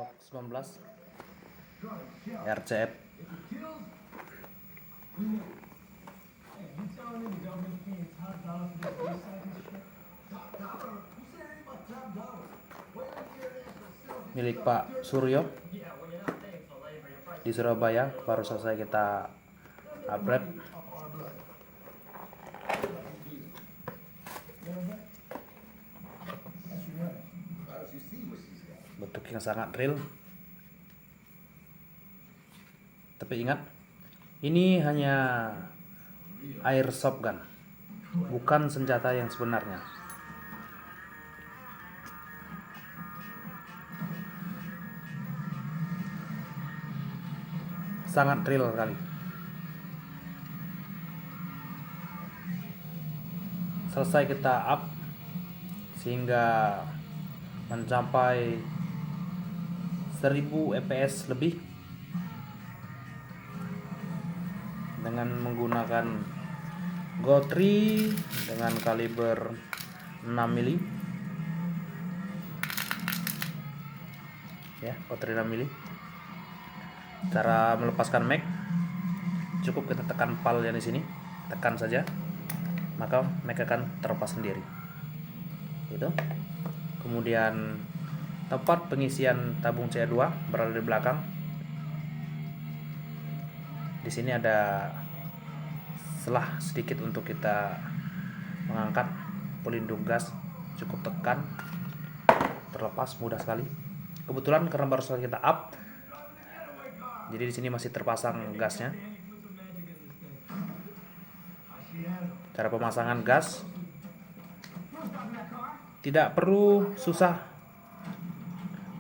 Glock 19 RCF. Milik Pak Suryo di Surabaya, baru selesai kita upgrade. Bentuk yang sangat real. Tapi ingat, ini hanya airsoft gun, bukan senjata yang sebenarnya. Sangat real sekali. Selesai kita up sehingga mencapai 1000 fps lebih dengan menggunakan Go3 dengan kaliber 6 mili ya, Go3 6 mili. Cara melepaskan mag, cukup kita tekan pal yang di sini, tekan saja, maka mag akan terlepas sendiri. Itu. Kemudian tempat pengisian tabung CO2 berada di belakang. Di sini ada selah sedikit untuk kita mengangkat pelindung gas, cukup tekan, terlepas mudah sekali. Kebetulan karena baru saja kita up, jadi di sini masih terpasang gasnya. Cara pemasangan gas tidak perlu susah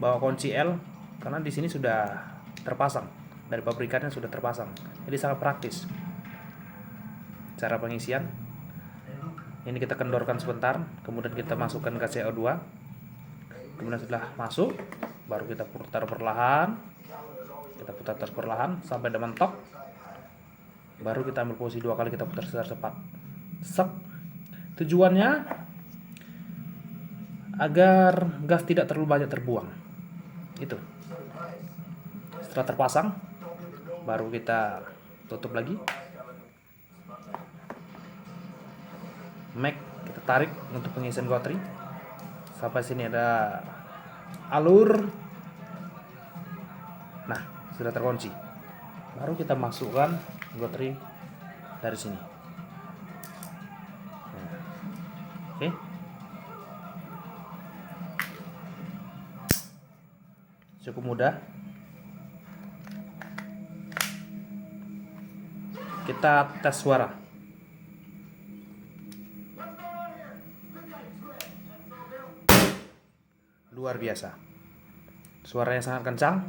bawa kunci L, karena di sini sudah terpasang, dari pabrikannya sudah terpasang, jadi sangat praktis. Cara pengisian ini kita kendorkan sebentar, kemudian kita masukkan gas CO2, kemudian setelah masuk baru kita putar perlahan, sampai dia mentok, baru kita ambil posisi 2 kali, kita putar secara cepat. Tujuannya agar gas tidak terlalu banyak terbuang. Itu. Setelah terpasang, baru kita tutup lagi. Mag kita tarik untuk pengisian Go3. Sampai sini ada alur. Nah, sudah terkunci. Baru kita masukkan Go3 dari sini. Nah, oke. Cukup mudah. Kita tes suara. Luar biasa. Suaranya sangat kencang,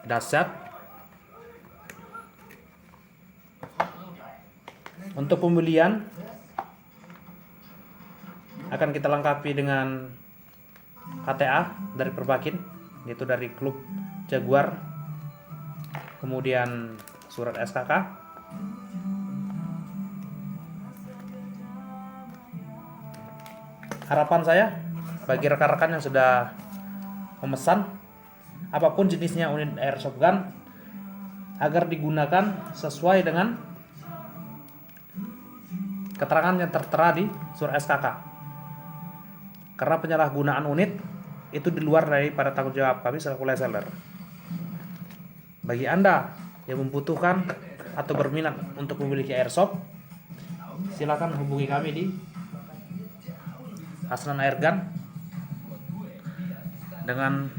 dahsyat. Untuk pembelian akan kita lengkapi dengan KTA dari Perbakin, yaitu dari klub Jaguar, kemudian surat SKK, harapan saya bagi rekan-rekan yang sudah memesan apapun jenisnya unit airsoft gun, agar digunakan sesuai dengan keterangan yang tertera di surat SKK, karena penyalahgunaan unit itu di luar daripada tanggung jawab kami selaku reseller. Bagi Anda yang membutuhkan atau berminat untuk memiliki airsoft, silakan hubungi kami di Hasnan Airgun dengan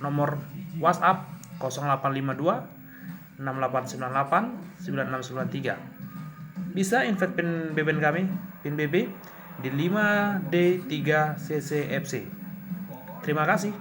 nomor WhatsApp 0852 6898 9693. Bisa invite pin BBN kami, pin BB di 5D3CCFC. Terima kasih.